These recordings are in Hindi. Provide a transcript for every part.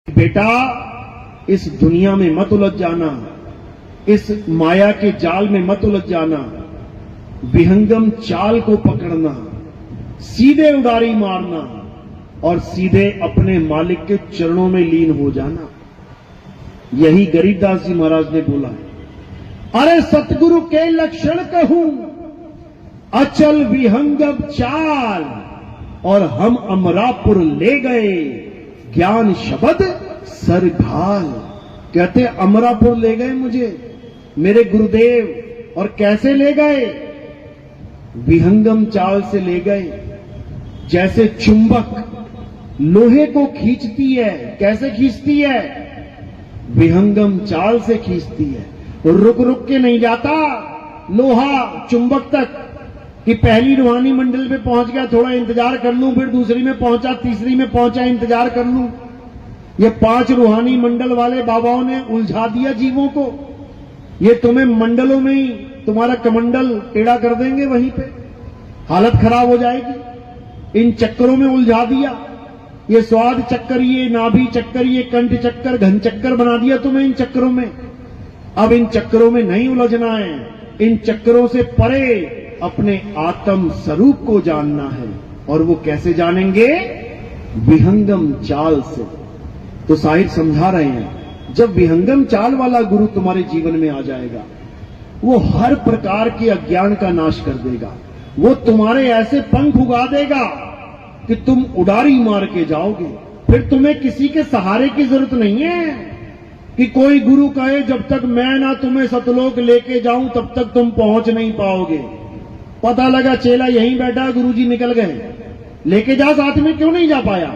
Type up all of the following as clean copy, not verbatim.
बेटा, इस दुनिया में मत उलझ जाना, इस माया के जाल में मत उलझ जाना, विहंगम चाल को पकड़ना, सीधे उड़ारी मारना और सीधे अपने मालिक के चरणों में लीन हो जाना। यही गरीबदास जी महाराज ने बोला है। अरे सतगुरु के लक्षण कहूं, अचल विहंगम चाल, और हम अमरापुर ले गए ज्ञान शब्द सरघाल। कहते अमरापुर ले गए मुझे मेरे गुरुदेव, और कैसे ले गए? विहंगम चाल से ले गए। जैसे चुंबक लोहे को खींचती है, कैसे खींचती है? विहंगम चाल से खींचती है। रुक रुक के नहीं जाता लोहा चुंबक तक कि पहली रूहानी मंडल पे पहुंच गया, थोड़ा इंतजार कर लूं, फिर दूसरी में पहुंचा, तीसरी में पहुंचा, इंतजार कर लूं। ये 5 रूहानी मंडल वाले बाबाओं ने उलझा दिया जीवों को। ये तुम्हें मंडलों में ही तुम्हारा कमंडल टेढ़ा कर देंगे, वहीं पे हालत खराब हो जाएगी। इन चक्करों में उलझा दिया। ये स्वाद चक्कर, ये नाभि चक्कर, ये कंठ चक्कर, घन चक्कर बना दिया तुम्हें इन चक्करों में। अब इन चक्करों में नहीं उलझना है, इन चक्करों से परे अपने आत्म स्वरूप को जानना है। और वो कैसे जानेंगे? विहंगम चाल से। तो साहिब समझा रहे हैं, जब विहंगम चाल वाला गुरु तुम्हारे जीवन में आ जाएगा, वो हर प्रकार के अज्ञान का नाश कर देगा। वो तुम्हारे ऐसे पंख उगा देगा कि तुम उड़ारी मार के जाओगे। फिर तुम्हें किसी के सहारे की जरूरत नहीं है कि कोई गुरु कहे जब तक मैं ना तुम्हें सतलोक लेके जाऊं तब तक तुम पहुंच नहीं पाओगे। पता लगा चेला यहीं बैठा, गुरुजी निकल गए, लेके जा साथ में, क्यों नहीं जा पाया?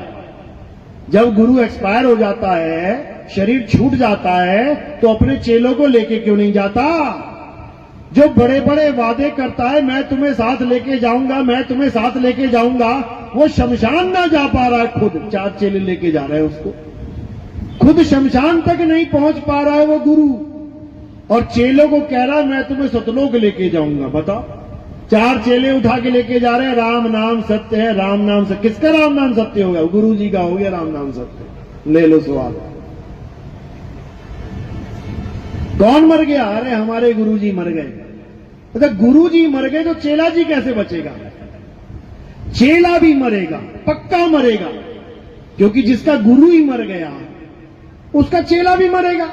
जब गुरु एक्सपायर हो जाता है, शरीर छूट जाता है, तो अपने चेलों को लेके क्यों नहीं जाता? जो बड़े बड़े वादे करता है, मैं तुम्हें साथ लेके जाऊंगा, मैं तुम्हें साथ लेके जाऊंगा, वो शमशान ना जा पा रहा है। खुद 4 चेले लेके जा रहे हैं उसको, खुद शमशान तक नहीं पहुंच पा रहा है वो गुरु, और चेलों को कह रहा है मैं तुम्हें सतलोक लेके जाऊंगा। बताओ, 4 चेले उठा के लेके जा रहे हैं। राम नाम सत्य है, राम नाम सत्य। किसका राम नाम सत्य हो गया? गुरु जी का हो गया राम नाम सत्य। ले लो सवाल। कौन मर गया? अरे हमारे गुरु जी मर गए। तो गुरु जी मर गए तो चेला जी कैसे बचेगा? चेला भी मरेगा, पक्का मरेगा, क्योंकि जिसका गुरु ही मर गया उसका चेला भी मरेगा।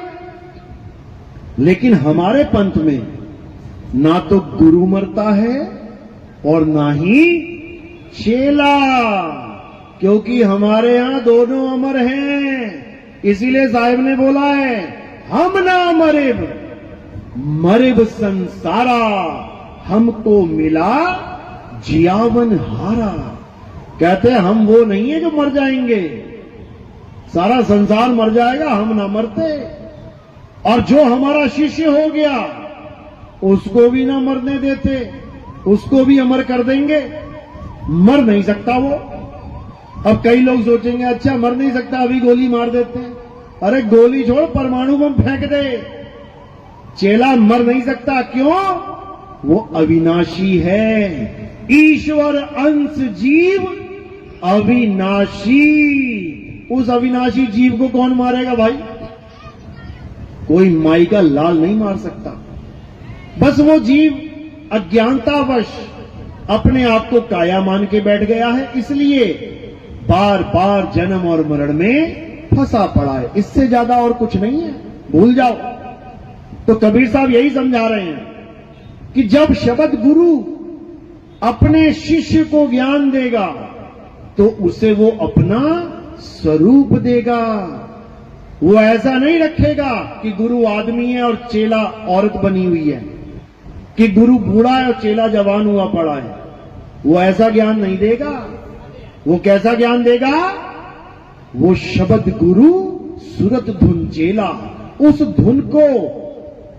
लेकिन हमारे पंथ में ना तो गुरु मरता है और ना ही चेला, क्योंकि हमारे यहां दोनों अमर हैं। इसीलिए साहिब ने बोला है, हम ना मरेब मरेब संसारा, हमको मिला जियावन हारा। कहते हैं हम वो नहीं है जो मर जाएंगे, सारा संसार मर जाएगा, हम ना मरते। और जो हमारा शिष्य हो गया उसको भी ना मरने देते, उसको भी अमर कर देंगे। मर नहीं सकता वो। अब कई लोग सोचेंगे अच्छा मर नहीं सकता, अभी गोली मार देते हैं। अरे गोली छोड़, परमाणु बम फेंक दे, चेला मर नहीं सकता। क्यों? वो अविनाशी है। ईश्वर अंश जीव अविनाशी। उस अविनाशी जीव को कौन मारेगा भाई? कोई माई का लाल नहीं मार सकता। बस वो जीव अज्ञानतावश अपने आप को काया मान के बैठ गया है, इसलिए बार बार जन्म और मरण में फंसा पड़ा है। इससे ज्यादा और कुछ नहीं है, भूल जाओ। तो कबीर साहब यही समझा रहे हैं कि जब शब्द गुरु अपने शिष्य को ज्ञान देगा तो उसे वो अपना स्वरूप देगा। वो ऐसा नहीं रखेगा कि गुरु आदमी है और चेला औरत बनी हुई है, कि गुरु बूढ़ा है और चेला जवान हुआ पड़ा है। वो ऐसा ज्ञान नहीं देगा। वो कैसा ज्ञान देगा? वो शब्द गुरु सुरत धुन चेला, उस धुन को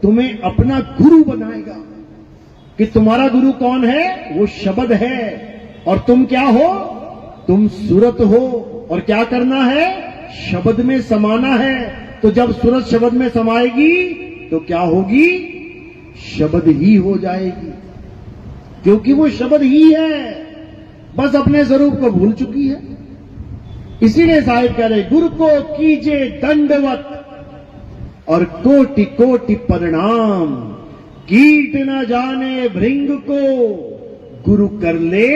तुम्हें अपना गुरु बनाएगा। कि तुम्हारा गुरु कौन है? वो शब्द है, और तुम क्या हो? तुम सुरत हो। और क्या करना है? शब्द में समाना है। तो जब सुरत शब्द में समाएगी तो क्या होगी? शब्द ही हो जाएगी, क्योंकि वो शब्द ही है, बस अपने स्वरूप को भूल चुकी है। इसीलिए साहिब कह रहे गुरु को कीजिए दंडवत और कोटि कोटि प्रणाम, कीट न जाने भृंग को गुरु कर ले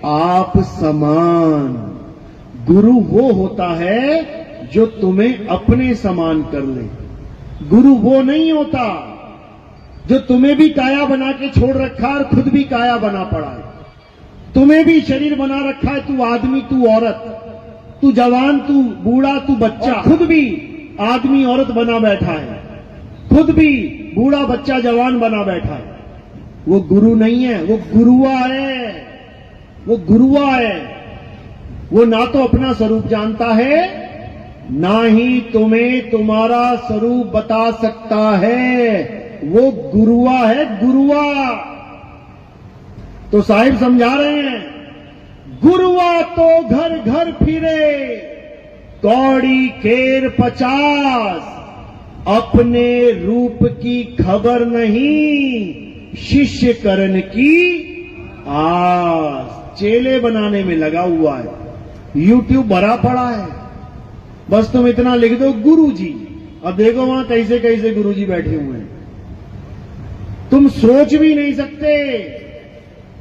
आप समान। गुरु वो होता है जो तुम्हें अपने समान कर ले। गुरु वो नहीं होता जो तुम्हें भी काया बना के छोड़ रखा और खुद भी काया बना पड़ा है। तुम्हें भी शरीर बना रखा है, तू आदमी तू औरत, तू जवान तू बूढ़ा तू बच्चा, खुद भी आदमी औरत बना बैठा है, खुद भी बूढ़ा बच्चा जवान बना बैठा है। वो गुरु नहीं है, वो गुरुआ है, वो गुरुआ है। वो ना तो अपना स्वरूप जानता है, ना ही तुम्हें तुम्हारा स्वरूप बता सकता है। वो गुरुआ है, गुरुआ। तो साहिब समझा रहे हैं, गुरुआ तो घर घर फिरे, कौड़ी केर 50, अपने रूप की खबर नहीं, शिष्य करण की आस। चेले बनाने में लगा हुआ है, यूट्यूब भरा पड़ा है, बस तुम इतना लिख दो गुरुजी, अब देखो वहां कैसे कैसे गुरुजी बैठे हुए हैं। तुम सोच भी नहीं सकते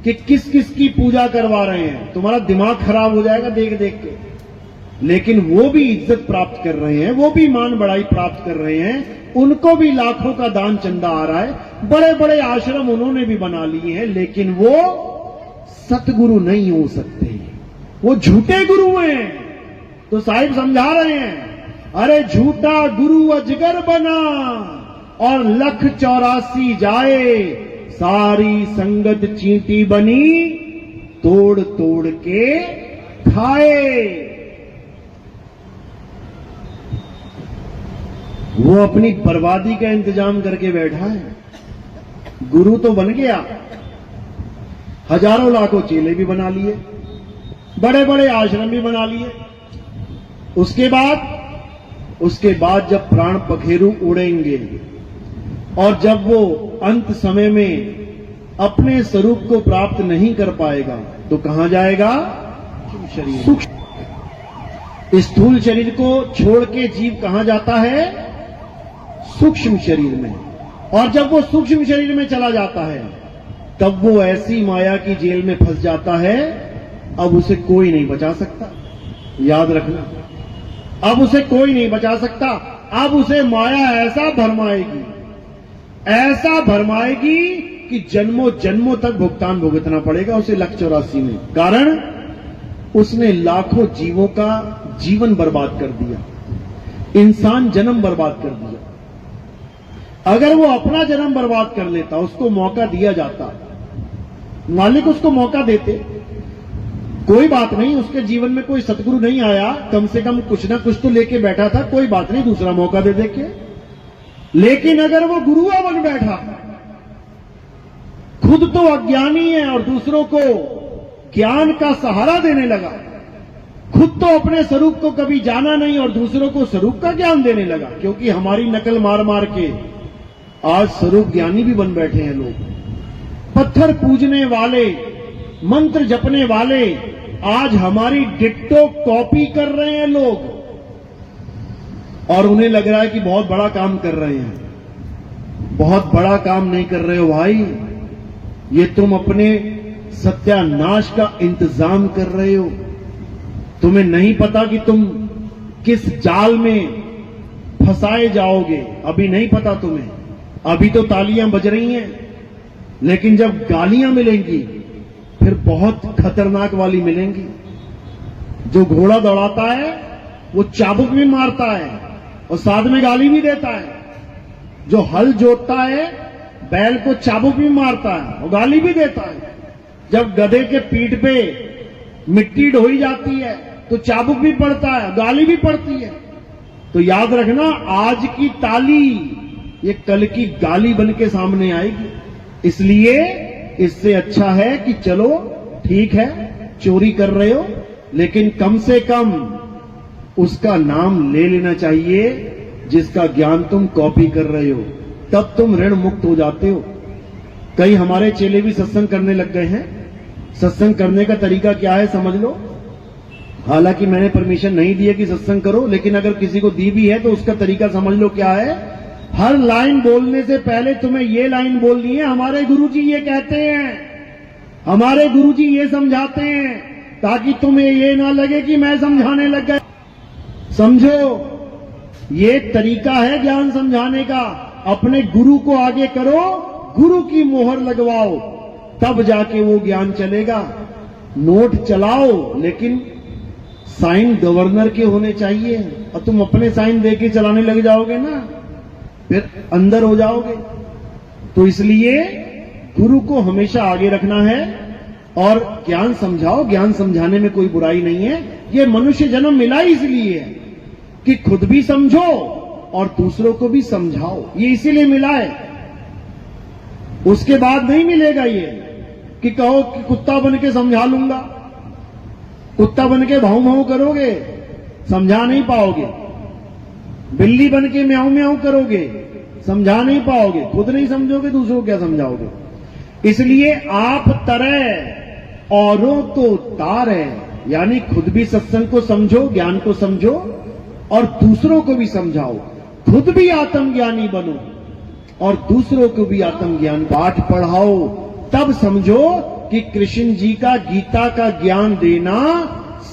कि किस किस की पूजा करवा रहे हैं, तुम्हारा दिमाग खराब हो जाएगा देख देख के। लेकिन वो भी इज्जत प्राप्त कर रहे हैं, वो भी मान बढ़ाई प्राप्त कर रहे हैं, उनको भी लाखों का दान चंदा आ रहा है, बड़े बड़े आश्रम उन्होंने भी बना लिए हैं, लेकिन वो सतगुरु नहीं हो सकते, वो झूठे गुरु हैं। तो साहिब समझा रहे हैं, अरे झूठा गुरु अजगर बना और 1,84 जाए, सारी संगत चींटी बनी, तोड़ तोड़ के खाए। वो अपनी बर्बादी का इंतजाम करके बैठा है। गुरु तो बन गया, हजारों लाखों चेले भी बना लिए, बड़े बड़े आश्रम भी बना लिए। उसके बाद जब प्राण पखेरु उड़ेंगे और जब वो अंत समय में अपने स्वरूप को प्राप्त नहीं कर पाएगा तो कहां जाएगा? सूक्ष्म। स्थूल शरीर को छोड़ के जीव कहां जाता है? सूक्ष्म शरीर में। और जब वो सूक्ष्म शरीर में चला जाता है तब वो ऐसी माया की जेल में फंस जाता है, अब उसे कोई नहीं बचा सकता। याद रखना, अब उसे कोई नहीं बचा सकता। अब उसे माया ऐसा भरमाएगी कि जन्मों जन्मों तक भुगतान भुगतना पड़ेगा उसे 1,84 में। कारण उसने लाखों जीवों का जीवन बर्बाद कर दिया, इंसान जन्म बर्बाद कर दिया। अगर वो अपना जन्म बर्बाद कर लेता, उसको मौका दिया जाता, मालिक उसको मौका देते, कोई बात नहीं, उसके जीवन में कोई सतगुरु नहीं आया, कम से कम कुछ ना कुछ तो लेके बैठा था, कोई बात नहीं, दूसरा मौका दे देके। लेकिन अगर वो गुरुआ बन बैठा, खुद तो अज्ञानी है और दूसरों को ज्ञान का सहारा देने लगा, खुद तो अपने स्वरूप को कभी जाना नहीं और दूसरों को स्वरूप का ज्ञान देने लगा, क्योंकि हमारी नकल मार मार के आज स्वरूप ज्ञानी भी बन बैठे हैं लोग। पत्थर पूजने वाले, मंत्र जपने वाले आज हमारी डिट्टो कॉपी कर रहे हैं लोग, और उन्हें लग रहा है कि बहुत बड़ा काम कर रहे हैं। बहुत बड़ा काम नहीं कर रहे हो भाई, ये तुम अपने सत्यानाश का इंतजाम कर रहे हो। तुम्हें नहीं पता कि तुम किस जाल में फंसाए जाओगे, अभी नहीं पता तुम्हें। अभी तो तालियां बज रही हैं, लेकिन जब गालियां मिलेंगी फिर बहुत खतरनाक वाली मिलेंगी। जो घोड़ा दौड़ाता है वो चाबुक भी मारता है और साथ में गाली भी देता है। जो हल जोतता है बैल को चाबुक भी मारता है और गाली भी देता है। जब गधे के पीठ पे मिट्टी ढोई जाती है तो चाबुक भी पड़ता है, गाली भी पड़ती है। तो याद रखना, आज की ताली ये कल की गाली बन के सामने आएगी। इसलिए इससे अच्छा है कि चलो ठीक है, चोरी कर रहे हो, लेकिन कम से कम उसका नाम ले लेना चाहिए जिसका ज्ञान तुम कॉपी कर रहे हो, तब तुम ऋण मुक्त हो जाते हो। कई हमारे चेले भी सत्संग करने लग गए हैं। सत्संग करने का तरीका क्या है समझ लो। हालांकि मैंने परमिशन नहीं दी है कि सत्संग करो, लेकिन अगर किसी को दी भी है तो उसका तरीका समझ लो क्या है। हर लाइन बोलने से पहले तुम्हें ये लाइन बोलनी है, हमारे गुरुजी ये कहते हैं, हमारे गुरुजी ये समझाते हैं, ताकि तुम्हें ये ना लगे कि मैं समझाने लग गया। समझो, ये तरीका है ज्ञान समझाने का। अपने गुरु को आगे करो, गुरु की मोहर लगवाओ, तब जाके वो ज्ञान चलेगा। नोट चलाओ, लेकिन साइन गवर्नर के होने चाहिए। और तुम अपने साइन देके चलाने लग जाओगे ना, फिर अंदर हो जाओगे। तो इसलिए गुरु को हमेशा आगे रखना है और ज्ञान समझाओ। ज्ञान समझाने में कोई बुराई नहीं है। ये मनुष्य जन्म मिला ही इसलिए है कि खुद भी समझो और दूसरों को भी समझाओ। ये इसीलिए मिला है। उसके बाद नहीं मिलेगा ये कि कहो कि कुत्ता बन के समझा लूंगा। कुत्ता बन के भाऊ भाऊ करोगे, समझा नहीं पाओगे। बिल्ली बन के म्याऊं म्याऊं करोगे, समझा नहीं पाओगे। खुद नहीं समझोगे, दूसरों को क्या समझाओगे। इसलिए आप तरह औरों तो तारे, यानी खुद भी सत्संग को समझो, ज्ञान को समझो और दूसरों को भी समझाओ। खुद भी आत्मज्ञानी बनो और दूसरों को भी आत्मज्ञान पाठ पढ़ाओ। तब समझो कि कृष्ण जी का गीता का ज्ञान देना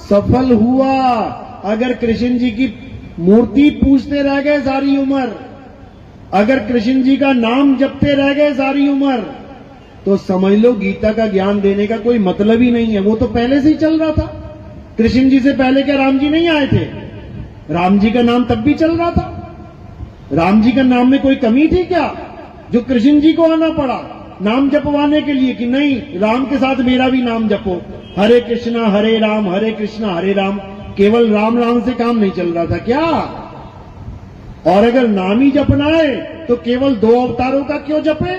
सफल हुआ। अगर कृष्ण जी की मूर्ति पूजते रह गए सारी उम्र, अगर कृष्ण जी का नाम जपते रह गए सारी उम्र, तो समझ लो गीता का ज्ञान देने का कोई मतलब ही नहीं है। वो तो पहले से ही चल रहा था। कृष्ण जी से पहले क्या राम जी नहीं आए थे? राम जी का नाम तब भी चल रहा था। राम जी का नाम में कोई कमी थी क्या जो कृष्ण जी को आना पड़ा नाम जपवाने के लिए? कि नहीं, राम के साथ मेरा भी नाम जपो, हरे कृष्णा हरे राम हरे कृष्णा हरे राम। केवल राम राम से काम नहीं चल रहा था क्या? और अगर नाम ही जपना है तो केवल 2 अवतारों का क्यों जपे?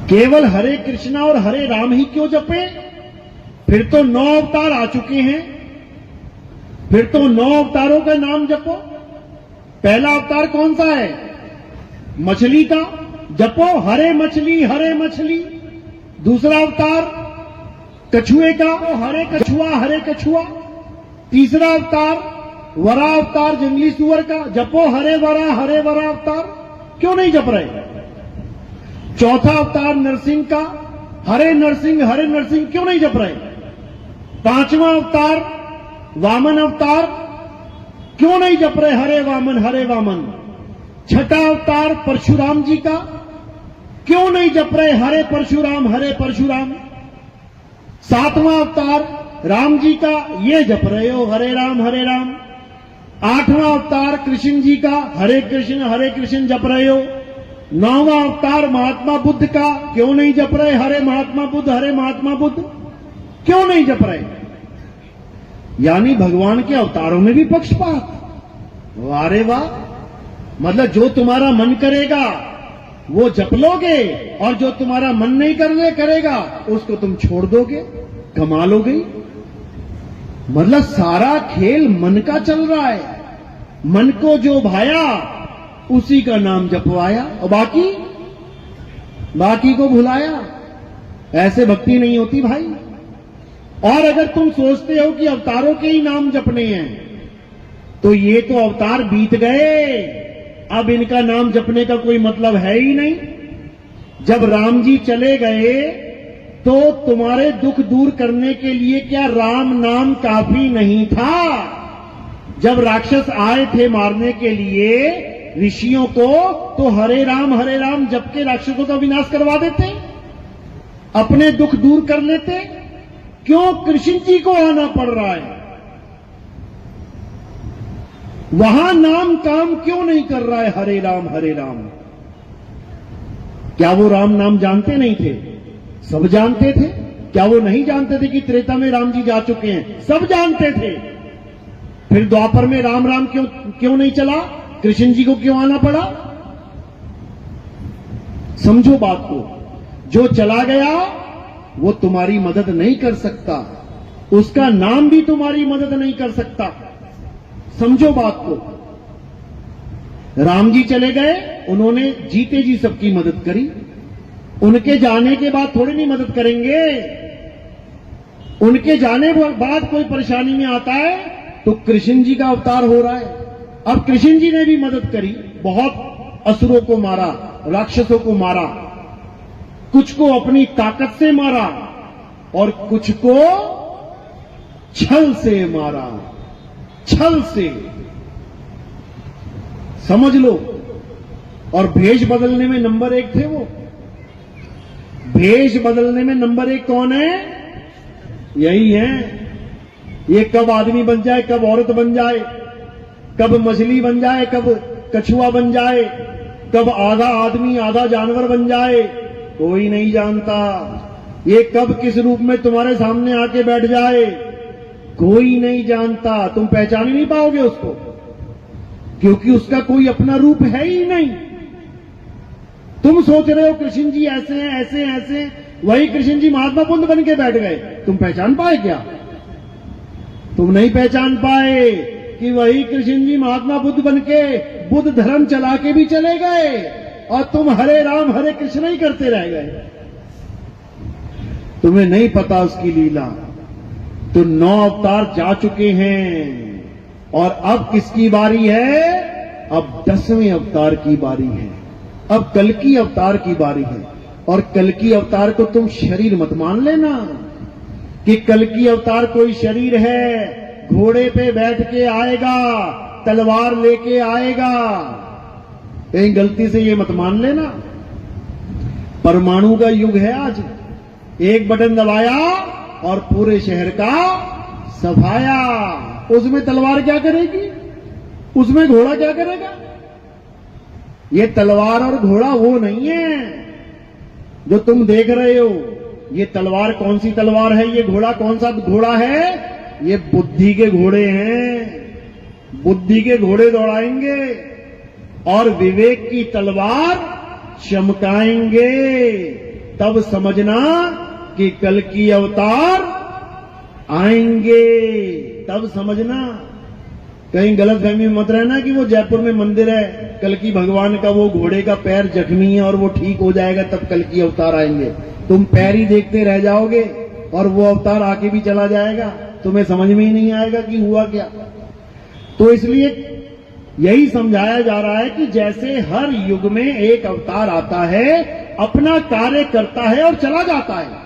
केवल हरे कृष्णा और हरे राम ही क्यों जपे? फिर तो 9 अवतार आ चुके हैं। फिर तो 9 अवतारों का नाम जपो। पहला अवतार कौन सा है? मछली का, जपो हरे मछली हरे मछली। दूसरा अवतार कछुए का, हरे कछुआ हरे कछुआ। तीसरा अवतार वरा अवतार जंगली सुअर का, जपो हरे वरा अवतार। क्यों नहीं जप रहे? चौथा अवतार नरसिंह का, हरे नरसिंह क्यों नहीं जप रहे? 5वां अवतार वामन अवतार, क्यों नहीं जप रहे हरे वामन? छठा अवतार परशुराम जी का, क्यों नहीं जप रहे हरे परशुराम? 7वां अवतार राम जी का, ये जप रहे हो हरे राम। 8वां अवतार कृष्ण जी का, हरे कृष्ण जप रहे हो। 9वां अवतार महात्मा बुद्ध का, क्यों नहीं जप रहे हरे महात्मा बुद्ध? क्यों नहीं जप रहे? यानी भगवान के अवतारों में भी पक्षपात। वारे वाह! मतलब जो तुम्हारा मन करेगा वो जप लोगे और जो तुम्हारा मन नहीं करेगा उसको तुम छोड़ दोगे। कमाल हो गई। मतलब सारा खेल मन का चल रहा है। मन को जो भाया उसी का नाम जपवाया और बाकी को भुलाया। ऐसे भक्ति नहीं होती भाई। और अगर तुम सोचते हो कि अवतारों के ही नाम जपने हैं तो ये तो अवतार बीत गए, अब इनका नाम जपने का कोई मतलब है ही नहीं। जब राम जी चले गए तो तुम्हारे दुख दूर करने के लिए क्या राम नाम काफी नहीं था? जब राक्षस आए थे मारने के लिए ऋषियों को, तो हरे राम जप के राक्षसों का विनाश करवा देते, अपने दुख दूर कर लेते। क्यों कृष्ण जी को आना पड़ रहा है? वहां नाम काम क्यों नहीं कर रहा है हरे राम? क्या वो राम नाम जानते नहीं थे? सब जानते थे। क्या वो नहीं जानते थे कि त्रेता में राम जी जा चुके हैं? सब जानते थे। फिर द्वापर में राम क्यों नहीं चला? कृष्ण जी को क्यों आना पड़ा? समझो बात को। जो चला गया वो तुम्हारी मदद नहीं कर सकता, उसका नाम भी तुम्हारी मदद नहीं कर सकता। समझो बात को। राम जी चले गए, उन्होंने जीते जी सबकी मदद करी। उनके जाने के बाद थोड़ी नहीं मदद करेंगे। उनके जाने बाद कोई परेशानी में आता है तो कृष्ण जी का अवतार हो रहा है। अब कृष्ण जी ने भी मदद करी, बहुत असुरों को मारा, राक्षसों को मारा, कुछ को अपनी ताकत से मारा और कुछ को छल से मारा, छल से, समझ लो। और भेष बदलने में नंबर 1 थे वो। भेष बदलने में नंबर 1 कौन है? यही है। ये कब आदमी बन जाए, कब औरत बन जाए, कब मछली बन जाए, कब कछुआ बन जाए, कब आधा आदमी आधा जानवर बन जाए, कोई नहीं जानता। ये कब किस रूप में तुम्हारे सामने आके बैठ जाए, कोई नहीं जानता। तुम पहचान ही नहीं पाओगे उसको, क्योंकि उसका कोई अपना रूप है ही नहीं। तुम सोच रहे हो कृष्ण जी ऐसे हैं, ऐसे हैं, ऐसे हैं, वही कृष्ण जी महात्मा बुद्ध बन के बैठ गए, तुम पहचान पाए क्या? तुम नहीं पहचान पाए कि वही कृष्ण जी महात्मा बुद्ध बन के बुद्ध धर्म चला के भी चले गए और तुम हरे राम हरे कृष्ण ही करते रह गए। तुम्हें नहीं पता उसकी लीला। तो 9 अवतार जा चुके हैं और अब किसकी बारी है? अब 10वें अवतार की बारी है। अब कल्कि अवतार की बारी है। और कल्कि अवतार को तुम शरीर मत मान लेना कि कल्कि अवतार कोई शरीर है, घोड़े पे बैठ के आएगा, तलवार लेके आएगा, कहीं गलती से ये मत मान लेना। परमाणु का युग है आज। एक बटन दबाया और पूरे शहर का सफाया। उसमें तलवार क्या करेगी? उसमें घोड़ा क्या करेगा? ये तलवार और घोड़ा वो नहीं है जो तुम देख रहे हो। ये तलवार कौन सी तलवार है? ये घोड़ा कौन सा घोड़ा है? ये बुद्धि के घोड़े हैं। बुद्धि के घोड़े दौड़ाएंगे और विवेक की तलवार चमकाएंगे। तब समझना कि कल्कि अवतार आएंगे, तब समझना। कहीं गलत फहमी में मत रहना कि वो जयपुर में मंदिर है कल्कि भगवान का, वो घोड़े का पैर जख्मी है और वो ठीक हो जाएगा तब कल्कि अवतार आएंगे। तुम पैर ही देखते रह जाओगे और वो अवतार आके भी चला जाएगा, तुम्हें समझ में ही नहीं आएगा कि हुआ क्या। तो इसलिए यही समझाया जा रहा है कि जैसे हर युग में एक अवतार आता है, अपना कार्य करता है और चला जाता है,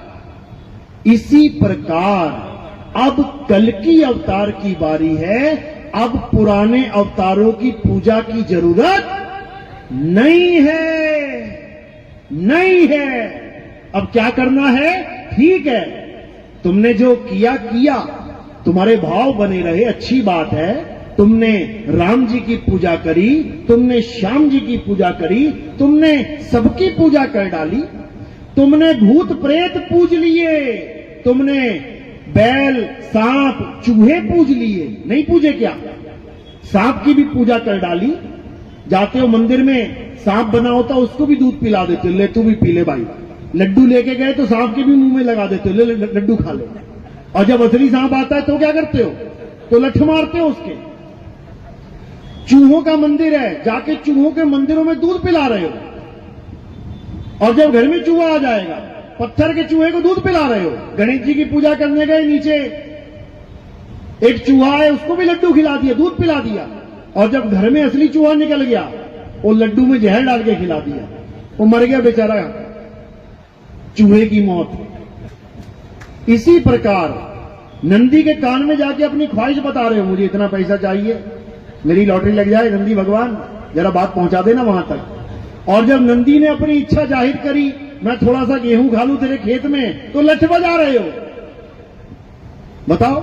इसी प्रकार अब कल्कि अवतार की बारी है। अब पुराने अवतारों की पूजा की जरूरत नहीं है, नहीं है। अब क्या करना है? ठीक है, तुमने जो किया किया, तुम्हारे भाव बने रहे, अच्छी बात है। तुमने राम जी की पूजा करी, तुमने श्याम जी की पूजा करी, तुमने सबकी पूजा कर डाली, तुमने भूत प्रेत पूज लिए, तुमने बैल सांप चूहे पूज लिए, नहीं पूजे क्या? सांप की भी पूजा कर डाली। जाते हो मंदिर में, सांप बना होता उसको भी दूध पिला देते हो, ले तू भी पी ले भाई। लड्डू लेके गए तो सांप के भी मुंह में लगा देते हो, ले लड्डू खा ले। और जब असली सांप आता है तो क्या करते हो? तो लठ मारते हो उसके। चूहों का मंदिर है, जाके चूहों के मंदिरों में दूध पिला रहे हो। और जब घर में चूहा आ जाएगा, पत्थर के चूहे को दूध पिला रहे हो। गणेश जी की पूजा करने गए, नीचे एक चूहा है, उसको भी लड्डू खिला दिया, दूध पिला दिया। और जब घर में असली चूहा निकल गया, वो लड्डू में जहर डाल के खिला दिया, वो मर गया बेचारा, चूहे की मौत। इसी प्रकार नंदी के कान में जाके अपनी ख्वाहिश बता रहे हो, मुझे इतना पैसा चाहिए, मेरी लॉटरी लग जाए, नंदी भगवान जरा बात पहुंचा देना वहां तक। और जब नंदी ने अपनी इच्छा जाहिर करी, मैं थोड़ा सा गेहूं खा लूं तेरे खेत में, तो लठ बजा रहे हो। बताओ,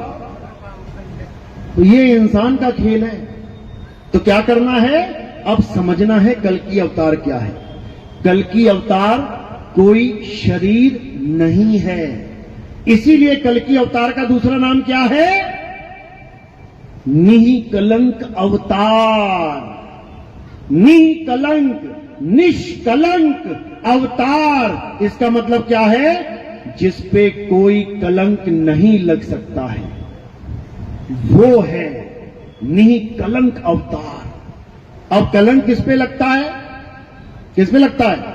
तो ये इंसान का खेल है। तो क्या करना है? अब समझना है कल्कि अवतार क्या है। कल्कि अवतार कोई शरीर नहीं है। इसीलिए कल्कि अवतार का दूसरा नाम क्या है? निष्कलंक अवतार। निष्कलंक, निष्कलंक अवतार, इसका मतलब क्या है? जिस पे कोई कलंक नहीं लग सकता है, वो है निष्कलंक अवतार। अब कलंक किस पे लगता है? किस पे लगता है?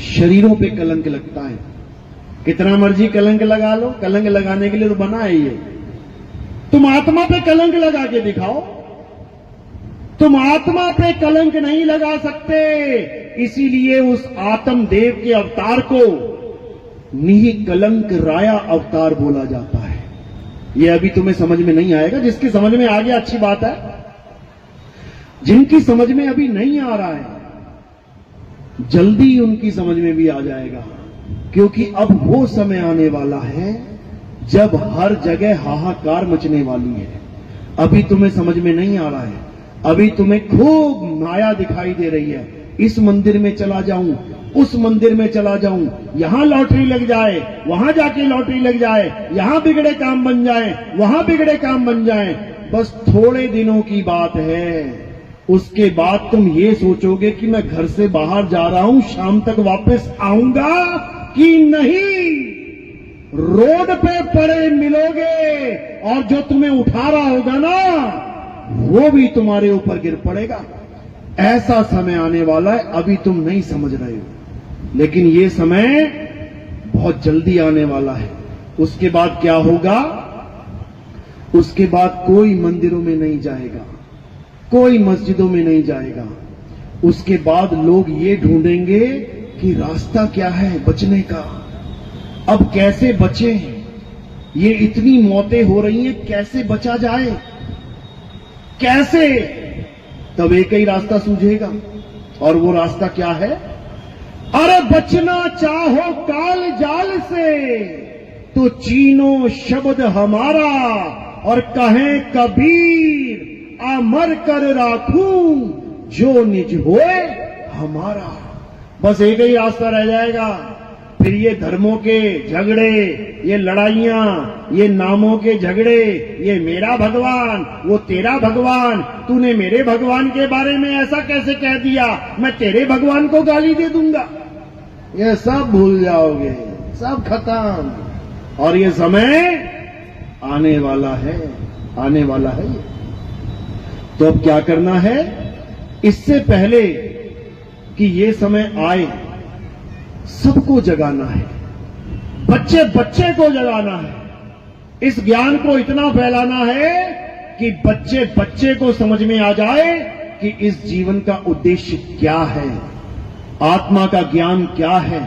शरीरों पे कलंक लगता है। कितना मर्जी कलंक लगा लो, कलंक लगाने के लिए तो बना है ये। तुम आत्मा पे कलंक लगा के दिखाओ। तुम आत्मा पे कलंक नहीं लगा सकते, इसीलिए उस आत्म देव के अवतार को निकलंक राया अवतार बोला जाता है। यह अभी तुम्हें समझ में नहीं आएगा, जिसकी समझ में आ गया अच्छी बात है, जिनकी समझ में अभी नहीं आ रहा है जल्दी उनकी समझ में भी आ जाएगा, क्योंकि अब वो समय आने वाला है जब हर जगह हाहाकार मचने वाली है। अभी तुम्हें समझ में नहीं आ रहा है, अभी तुम्हें खूब माया दिखाई दे रही है। इस मंदिर में चला जाऊं, उस मंदिर में चला जाऊं, यहां लॉटरी लग जाए, वहां जाके लॉटरी लग जाए, यहां बिगड़े काम बन जाए, वहां बिगड़े काम बन जाए। बस थोड़े दिनों की बात है, उसके बाद तुम ये सोचोगे कि मैं घर से बाहर जा रहा हूं, शाम तक वापस आऊंगा कि नहीं। रोड पे पड़े मिलोगे और जो तुम्हें उठा रहा होगा ना वो भी तुम्हारे ऊपर गिर पड़ेगा। ऐसा समय आने वाला है, अभी तुम नहीं समझ रहे हो, लेकिन ये समय बहुत जल्दी आने वाला है। उसके बाद क्या होगा? उसके बाद कोई मंदिरों में नहीं जाएगा, कोई मस्जिदों में नहीं जाएगा। उसके बाद लोग ये ढूंढेंगे कि रास्ता क्या है बचने का, अब कैसे बचें, ये इतनी मौतें हो रही हैं, कैसे बचा जाए, कैसे? तब एक ही रास्ता सूझेगा, और वो रास्ता क्या है? अरे बचना चाहो काल जाल से तो चीनो शब्द हमारा, और कहें कबीर अमर कर राखूं जो निज होए हमारा। बस एक ही रास्ता रह जाएगा। फिर ये धर्मों के झगड़े, ये लड़ाइयां, ये नामों के झगड़े, ये मेरा भगवान वो तेरा भगवान, तूने मेरे भगवान के बारे में ऐसा कैसे कह दिया, मैं तेरे भगवान को गाली दे दूंगा, ये सब भूल जाओगे, सब खत्म। और ये समय आने वाला है, आने वाला है ये। तो अब क्या करना है? इससे पहले कि ये समय आए सबको जगाना है, बच्चे बच्चे को जगाना है, इस ज्ञान को इतना फैलाना है कि बच्चे बच्चे को समझ में आ जाए कि इस जीवन का उद्देश्य क्या है, आत्मा का ज्ञान क्या है।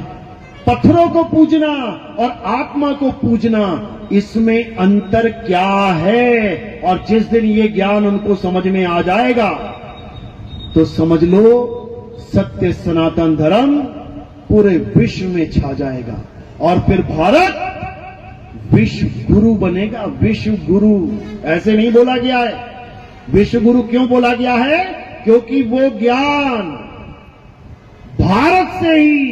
पत्थरों को पूजना और आत्मा को पूजना, इसमें अंतर क्या है? और जिस दिन ये ज्ञान उनको समझ में आ जाएगा तो समझ लो सत्य सनातन धर्म पूरे विश्व में छा जाएगा, और फिर भारत विश्व गुरु बनेगा। विश्व गुरु ऐसे नहीं बोला गया है, विश्व गुरु क्यों बोला गया है? क्योंकि वो ज्ञान भारत से ही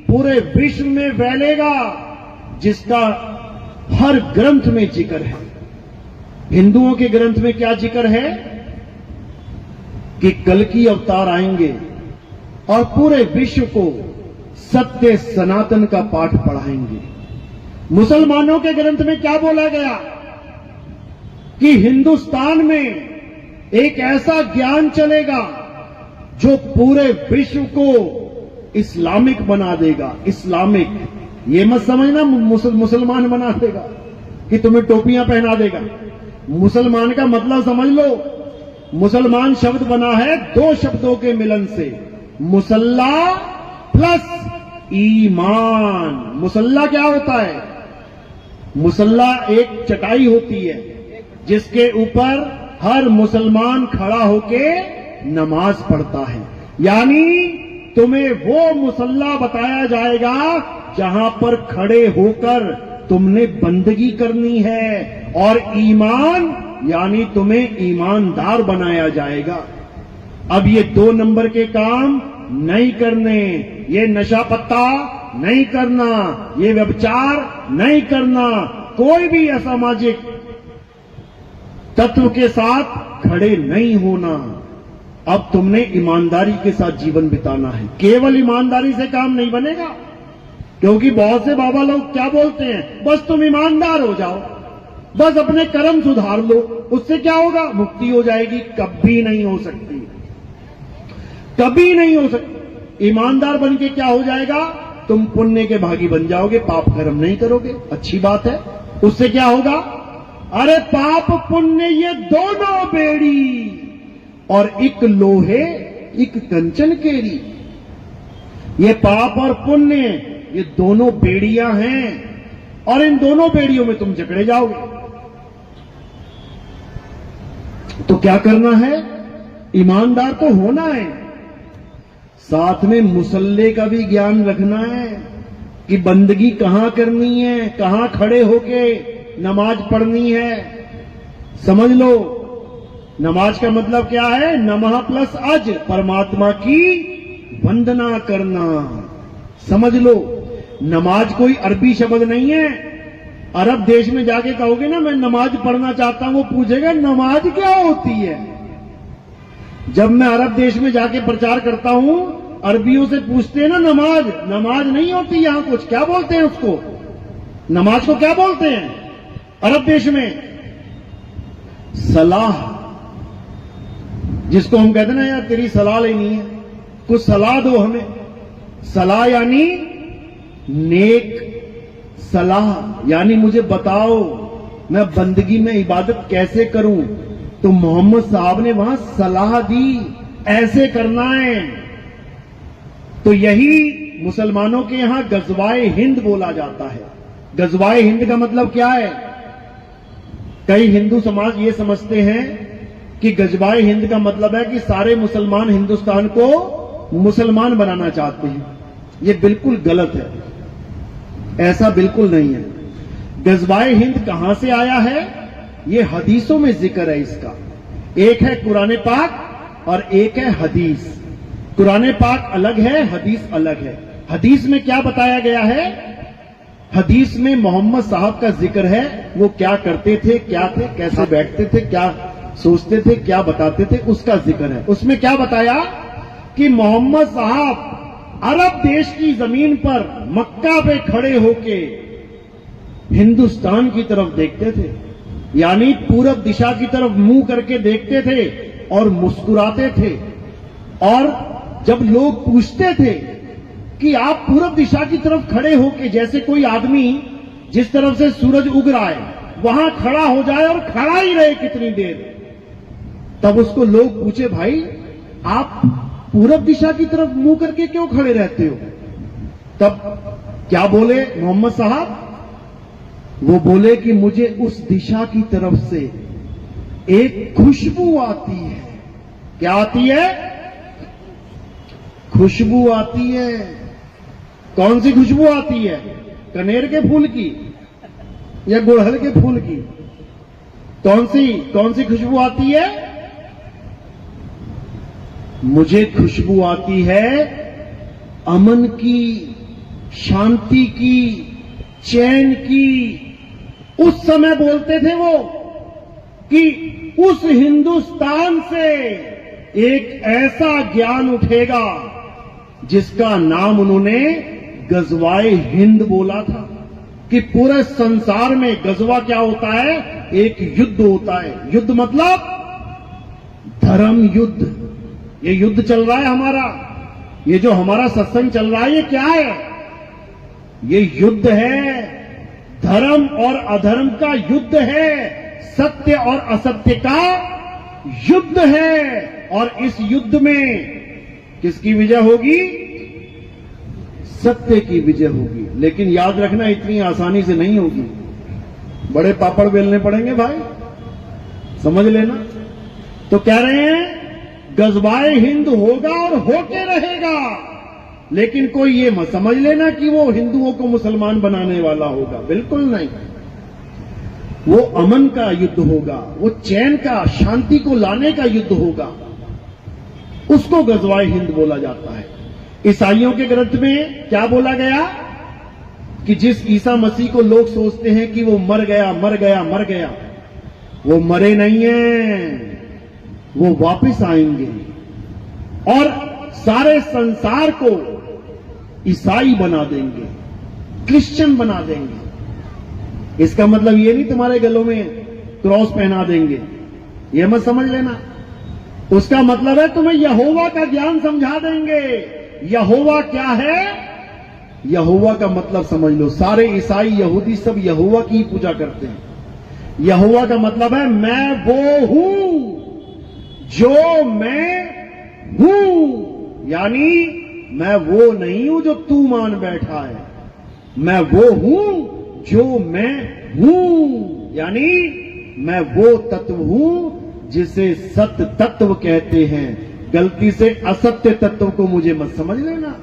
पूरे विश्व में फैलेगा, जिसका हर ग्रंथ में जिक्र है। हिंदुओं के ग्रंथ में क्या जिक्र है? कि कल्कि अवतार आएंगे और पूरे विश्व को सत्य सनातन का पाठ पढ़ाएंगे। मुसलमानों के ग्रंथ में क्या बोला गया? कि हिंदुस्तान में एक ऐसा ज्ञान चलेगा जो पूरे विश्व को इस्लामिक बना देगा। इस्लामिक, ये मत समझना मुसलमान बना देगा कि तुम्हें टोपियां पहना देगा। मुसलमान का मतलब समझ लो, मुसलमान शब्द बना है दो शब्दों के मिलन से, मुसल्ला प्लस ईमान। मुसल्ला क्या होता है? मुसल्ला एक चटाई होती है जिसके ऊपर हर मुसलमान खड़ा होके नमाज पढ़ता है। यानी तुम्हें वो मुसल्ला बताया जाएगा जहां पर खड़े होकर तुमने बंदगी करनी है, और ईमान यानी तुम्हें ईमानदार बनाया जाएगा। अब ये 2 नंबर के काम नहीं करने, ये नशा पत्ता नहीं करना, ये व्यभिचार नहीं करना, कोई भी असामाजिक तत्व के साथ खड़े नहीं होना। अब तुमने ईमानदारी के साथ जीवन बिताना है। केवल ईमानदारी से काम नहीं बनेगा, क्योंकि बहुत से बाबा लोग क्या बोलते हैं, बस तुम ईमानदार हो जाओ, बस अपने कर्म सुधार लो, उससे क्या होगा? मुक्ति हो जाएगी। कभी नहीं हो सकती, कभी नहीं हो सकती। ईमानदार बनके क्या हो जाएगा? तुम पुण्य के भागी बन जाओगे, पाप कर्म नहीं करोगे। अच्छी बात है। उससे क्या होगा? अरे पाप पुण्य ये दोनों बेड़ी, और एक लोहे एक कंचन केरी। ये पाप और पुण्य ये दोनों बेड़ियां हैं, और इन दोनों बेड़ियों में तुम जकड़े जाओगे। तो क्या करना है? ईमानदार तो होना है, साथ में मुसल्ले का भी ज्ञान रखना है कि बंदगी कहां करनी है, कहां खड़े होके नमाज पढ़नी है। समझ लो, नमाज का मतलब क्या है? नमः प्लस अज, परमात्मा की वंदना करना। समझ लो, नमाज कोई अरबी शब्द नहीं है। अरब देश में जाके कहोगे ना मैं नमाज पढ़ना चाहता हूं, वो पूछेगा नमाज क्या होती है। जब मैं अरब देश में जाके प्रचार करता हूं, अरबियों से पूछते हैं ना नमाज, नमाज नहीं होती यहां कुछ, क्या बोलते हैं उसको? नमाज को क्या बोलते हैं अरब देश में? सलाह। जिसको हम कहते हैं ना यार तेरी सलाह लेनी है, कुछ सलाह दो हमें। सलाह यानी नेक सलाह, यानी मुझे बताओ मैं बंदगी में इबादत कैसे करूं। तो मोहम्मद साहब ने वहां सलाह दी, ऐसे करना है। तो यही मुसलमानों के यहां गजवाए हिंद बोला जाता है। गजवाए हिंद का मतलब क्या है? कई हिंदू समाज ये समझते हैं कि गजवाए हिंद का मतलब है कि सारे मुसलमान हिंदुस्तान को मुसलमान बनाना चाहते हैं। ये बिल्कुल गलत है, ऐसा बिल्कुल नहीं है। गजवाए हिंद कहां से आया है? ये हदीसों में जिक्र है इसका। एक है कुरान पाक और एक है हदीस। कुरान पाक अलग है, हदीस अलग है। हदीस में क्या बताया गया है? हदीस में मोहम्मद साहब का जिक्र है, वो क्या करते थे, क्या थे, कैसे बैठते थे, क्या सोचते थे, क्या बताते थे, उसका जिक्र है। उसमें क्या बताया कि मोहम्मद साहब अरब देश की जमीन पर मक्का पे खड़े होके हिंदुस्तान की तरफ देखते थे, यानी पूरब दिशा की तरफ मुंह करके देखते थे और मुस्कुराते थे। और जब लोग पूछते थे कि आप पूरब दिशा की तरफ खड़े होके, जैसे कोई आदमी जिस तरफ से सूरज उग रहा है वहां खड़ा हो जाए और खड़ा ही रहे कितनी देर, तब उसको लोग पूछे भाई आप पूरब दिशा की तरफ मुंह करके क्यों खड़े रहते हो? तब क्या बोले मोहम्मद साहब? वो बोले कि मुझे उस दिशा की तरफ से एक खुशबू आती है। क्या आती है? खुशबू आती है। कौन सी खुशबू आती है? कनेर के फूल की या गुड़हल के फूल की? कौन सी खुशबू आती है? मुझे खुशबू आती है अमन की, शांति की, चैन की। उस समय बोलते थे वो कि उस हिंदुस्तान से एक ऐसा ज्ञान उठेगा जिसका नाम उन्होंने गजवाए हिंद बोला था। कि पूरे संसार में गजवा क्या होता है? एक युद्ध होता है। युद्ध मतलब धर्म युद्ध। ये युद्ध चल रहा है हमारा, ये जो हमारा सत्संग चल रहा है ये क्या है? ये युद्ध है, धर्म और अधर्म का युद्ध है, सत्य और असत्य का युद्ध है। और इस युद्ध में किसकी विजय होगी? सत्य की विजय होगी। लेकिन याद रखना इतनी आसानी से नहीं होगी, बड़े पापड़ बेलने पड़ेंगे भाई, समझ लेना। तो कह रहे हैं गजवाए हिंद होगा और होके रहेगा, लेकिन कोई ये मत समझ लेना कि वो हिंदुओं को मुसलमान बनाने वाला होगा, बिल्कुल नहीं। वो अमन का युद्ध होगा, वो चैन का, शांति को लाने का युद्ध होगा। उसको गजवाए हिंद बोला जाता है। ईसाइयों के ग्रंथ में क्या बोला गया कि जिस ईसा मसीह को लोग सोचते हैं कि वो मर गया मर गया मर गया, वो मरे नहीं हैं, वो वापस आएंगे और सारे संसार को ईसाई बना देंगे, क्रिश्चियन बना देंगे। इसका मतलब ये नहीं तुम्हारे गलों में क्रॉस पहना देंगे, ये मत समझ लेना। उसका मतलब है तुम्हें यहोवा का ज्ञान समझा देंगे। यहोवा क्या है? यहोवा का मतलब समझ लो। सारे ईसाई यहूदी सब यहोवा की ही पूजा करते हैं। यहोवा का मतलब है मैं वो हूं जो मैं हूं, यानी मैं वो नहीं हूं जो तू मान बैठा है, मैं वो हूं जो मैं हूं, यानी मैं वो तत्व हूं जिसे सत्य तत्व कहते हैं। गलती से असत्य तत्व को मुझे मत समझ लेना।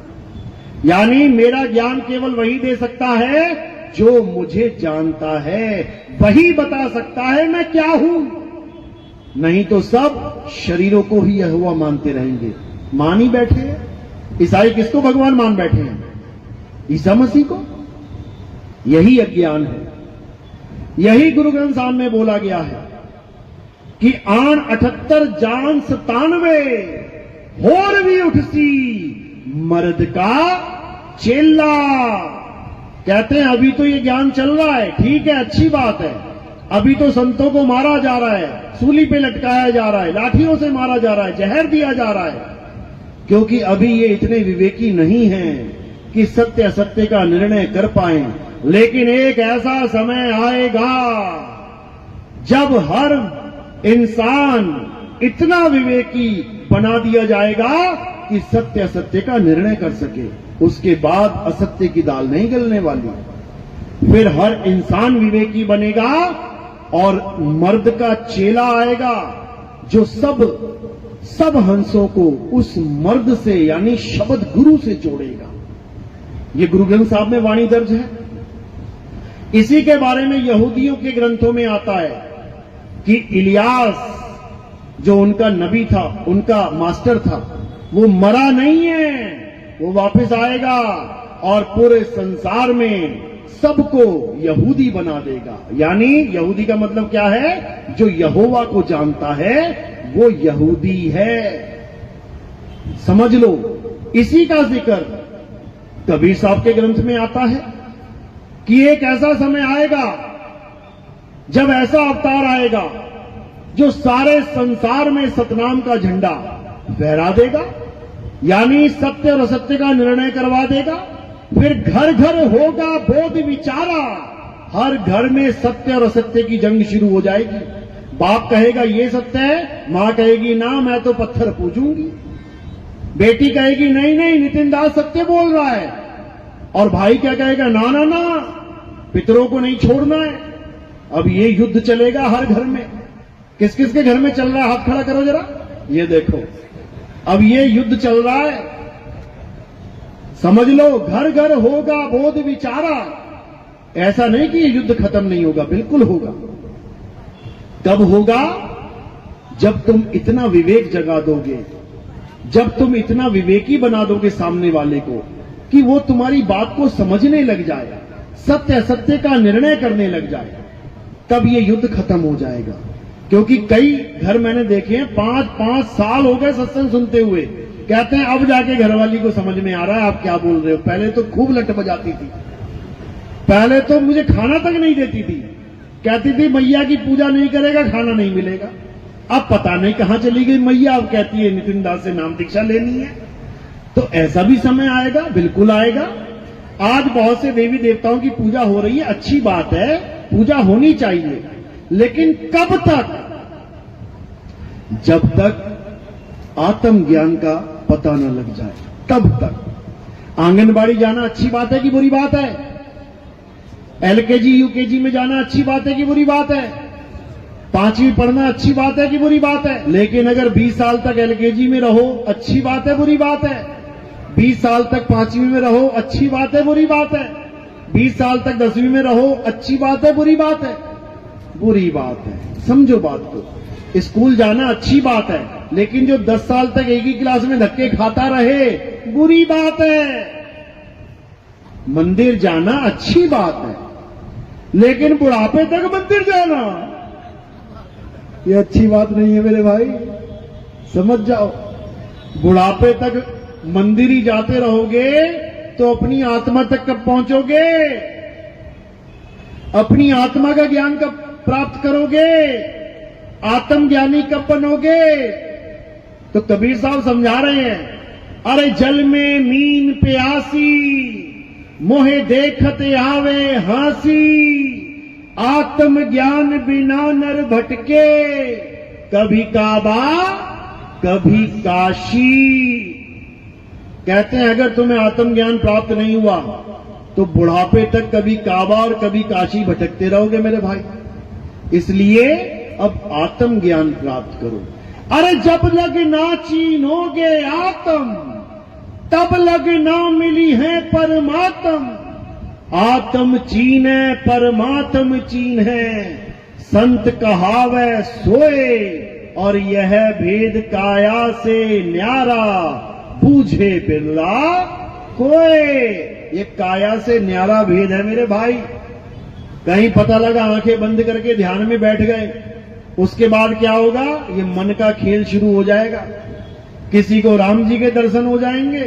यानी मेरा ज्ञान केवल वही दे सकता है जो मुझे जानता है, वही बता सकता है मैं क्या हूं। नहीं तो सब शरीरों को ही यहोवा मानते रहेंगे। मान ही बैठे हैं। ईसाई किसको भगवान मान बैठे हैं? ईसा मसीह को। यही अज्ञान है। यही गुरु ग्रंथ साहब में बोला गया है कि आन 78 जान 97 होर भी उठसी मर्द का चेला। कहते हैं अभी तो ये ज्ञान चल रहा है, ठीक है, अच्छी बात है। अभी तो संतों को मारा जा रहा है, सूली पे लटकाया जा रहा है, लाठियों से मारा जा रहा है, जहर दिया जा रहा है, क्योंकि अभी ये इतने विवेकी नहीं हैं कि सत्य असत्य का निर्णय कर पाएं। लेकिन एक ऐसा समय आएगा जब हर इंसान इतना विवेकी बना दिया जाएगा कि सत्य असत्य का निर्णय कर सके। उसके बाद असत्य की दाल नहीं गलने वाली। फिर हर इंसान विवेकी बनेगा और मर्द का चेला आएगा जो सब हंसों को उस मर्द से यानी शब्द गुरु से जोड़ेगा। ये गुरु ग्रंथ साहब में वाणी दर्ज है। इसी के बारे में यहूदियों के ग्रंथों में आता है कि इलियास जो उनका नबी था, उनका मास्टर था, वो मरा नहीं है, वो वापस आएगा और पूरे संसार में सबको यहूदी बना देगा। यानी यहूदी का मतलब क्या है? जो यहोवा को जानता है वो यहूदी है। समझ लो। इसी का जिक्र कबीर साहब के ग्रंथ में आता है कि एक ऐसा समय आएगा जब ऐसा अवतार आएगा जो सारे संसार में सतनाम का झंडा फहरा देगा, यानी सत्य और असत्य का निर्णय करवा देगा। फिर घर घर होगा बोध विचारा, हर घर में सत्य और असत्य की जंग शुरू हो जाएगी। बाप कहेगा ये सत्य है, मां कहेगी ना मैं तो पत्थर पूजूंगी, बेटी कहेगी नहीं नहीं नितिन दास सत्य बोल रहा है, और भाई क्या कहेगा ना ना ना पितरों को नहीं छोड़ना है। अब ये युद्ध चलेगा हर घर में। किस किस के घर में चल रहा है? हाथ खड़ा करो जरा, ये देखो। अब ये युद्ध चल रहा है, समझ लो। घर घर होगा बोध विचारा। ऐसा नहीं कि ये युद्ध खत्म नहीं होगा, बिल्कुल होगा। कब होगा? जब तुम इतना विवेक जगा दोगे, जब तुम इतना विवेकी बना दोगे सामने वाले को कि वो तुम्हारी बात को समझने लग जाए, सत्य असत्य का निर्णय करने लग जाए, तब ये युद्ध खत्म हो जाएगा। क्योंकि कई घर मैंने देखे हैं 5-5 साल हो गए सत्संग सुनते हुए, कहते हैं अब जाके घरवाली को समझ में आ रहा है आप क्या बोल रहे हो। पहले तो खूब लट बजाती थी, पहले तो मुझे खाना तक नहीं देती थी, कहती थी मैया की पूजा नहीं करेगा खाना नहीं मिलेगा। अब पता नहीं कहां चली गई मैया, अब कहती है नितिन दास से नाम दीक्षा लेनी है। तो ऐसा भी समय आएगा, बिल्कुल आएगा। आज बहुत से देवी देवताओं की पूजा हो रही है, अच्छी बात है, पूजा होनी चाहिए, लेकिन कब तक? जब तक आत्मज्ञान का पता न लग जाए, तब तक। आंगनबाड़ी जाना अच्छी बात है कि बुरी बात है? एलकेजी यूकेजी में जाना अच्छी बात है कि बुरी बात है? 5वीं पढ़ना अच्छी बात है कि बुरी बात है? लेकिन अगर 20 साल तक एलकेजी में रहो अच्छी बात है बुरी बात है? 20 साल तक 5वीं में रहो अच्छी बात है बुरी बात है? 20 साल तक 10वीं में रहो अच्छी बात है बुरी बात है? बुरी बात है। समझो बात को। स्कूल जाना अच्छी बात है, लेकिन जो 10 साल तक एक ही क्लास में धक्के खाता रहे बुरी बात है। मंदिर जाना अच्छी बात है, लेकिन बुढ़ापे तक मंदिर जाना ये अच्छी बात नहीं है मेरे भाई, समझ जाओ। बुढ़ापे तक मंदिर ही जाते रहोगे तो अपनी आत्मा तक कब पहुंचोगे? अपनी आत्मा का ज्ञान कब प्राप्त करोगे? आत्मज्ञानी कब बनोगे? तो कबीर साहब समझा रहे हैं, अरे जल में मीन प्यासी मोहे देखते आवे हासी, आत्म ज्ञान बिना नर भटके, कभी काबा कभी काशी। कहते हैं अगर तुम्हें आत्मज्ञान प्राप्त नहीं हुआ तो बुढ़ापे तक कभी काबा और कभी काशी भटकते रहोगे मेरे भाई। इसलिए अब आत्मज्ञान प्राप्त करो। अरे जब लग ना चीनोगे आत्म, तब लग ना मिली है परमात्म। आत्म चीने परमात्म चीन है, संत कहावे सोए, और यह भेद काया से न्यारा, बूझे बिरला कोई। ये काया से न्यारा भेद है मेरे भाई। कहीं पता लगा आंखें बंद करके ध्यान में बैठ गए, उसके बाद क्या होगा? ये मन का खेल शुरू हो जाएगा। किसी को राम जी के दर्शन हो जाएंगे,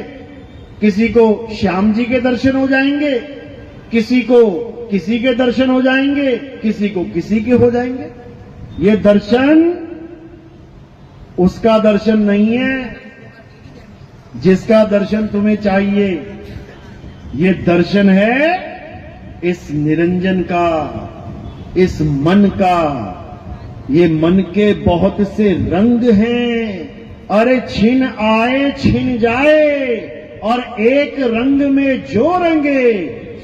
किसी को श्याम जी के दर्शन हो जाएंगे, किसी को किसी के दर्शन हो जाएंगे, किसी को किसी के हो जाएंगे। ये दर्शन उसका दर्शन नहीं है जिसका दर्शन तुम्हें चाहिए। ये दर्शन है इस निरंजन का, इस मन का। ये मन के बहुत से रंग हैं। अरे छिन आए छिन जाए, और एक रंग में जो रंगे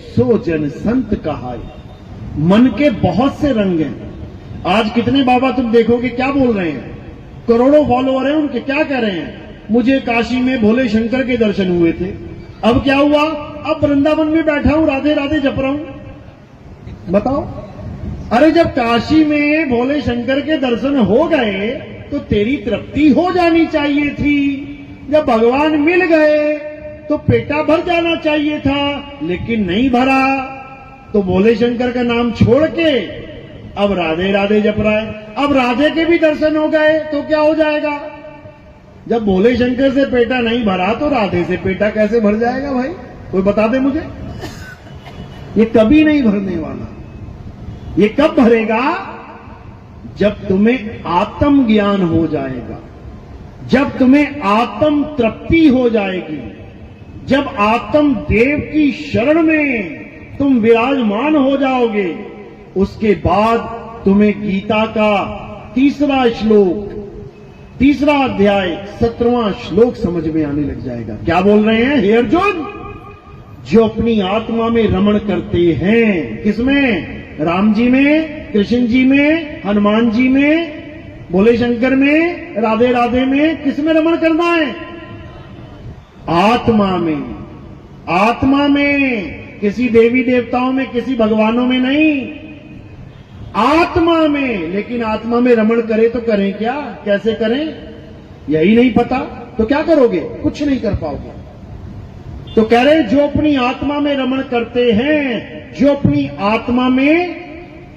सो जन संत कहाए। मन के बहुत से रंग हैं। आज कितने बाबा तुम देखोगे क्या बोल रहे हैं? करोड़ों फॉलोअर हैं उनके, क्या कह रहे हैं? मुझे काशी में भोले शंकर के दर्शन हुए थे, अब क्या हुआ? अब वृंदावन में बैठा हूं, राधे राधे जप रहा हूं। बताओ। अरे जब काशी में भोले शंकर के दर्शन हो गए तो तेरी तृप्ति हो जानी चाहिए थी। जब भगवान मिल गए तो पेटा भर जाना चाहिए था, लेकिन नहीं भरा। तो भोले शंकर का नाम छोड़ के अब राधे राधे जप रहा है। अब राधे के भी दर्शन हो गए तो क्या हो जाएगा? जब भोले शंकर से पेटा नहीं भरा तो राधे से पेटा कैसे भर जाएगा भाई? कोई बता दे मुझे। ये कभी नहीं भरने वाला। ये कब भरेगा? जब तुम्हें आत्म ज्ञान हो जाएगा, जब तुम्हें आत्म तृप्ति हो जाएगी, जब आत्म देव की शरण में तुम विराजमान हो जाओगे, उसके बाद तुम्हें गीता का तीसरा श्लोक, तीसरा अध्याय 17वां श्लोक समझ में आने लग जाएगा। क्या बोल रहे हैं हे अर्जुन? जो अपनी आत्मा में रमण करते हैं, किसमें? राम जी में, कृष्ण जी में, हनुमान जी में, भोले शंकर में, राधे राधे में। किसमें रमण करना है? आत्मा में। आत्मा में, किसी देवी देवताओं में, किसी भगवानों में नहीं, आत्मा में। लेकिन आत्मा में रमण करें तो करें क्या? कैसे करें यही नहीं पता तो क्या करोगे? कुछ नहीं कर पाओगे। तो कह रहे जो अपनी आत्मा में रमण करते हैं, जो अपनी आत्मा में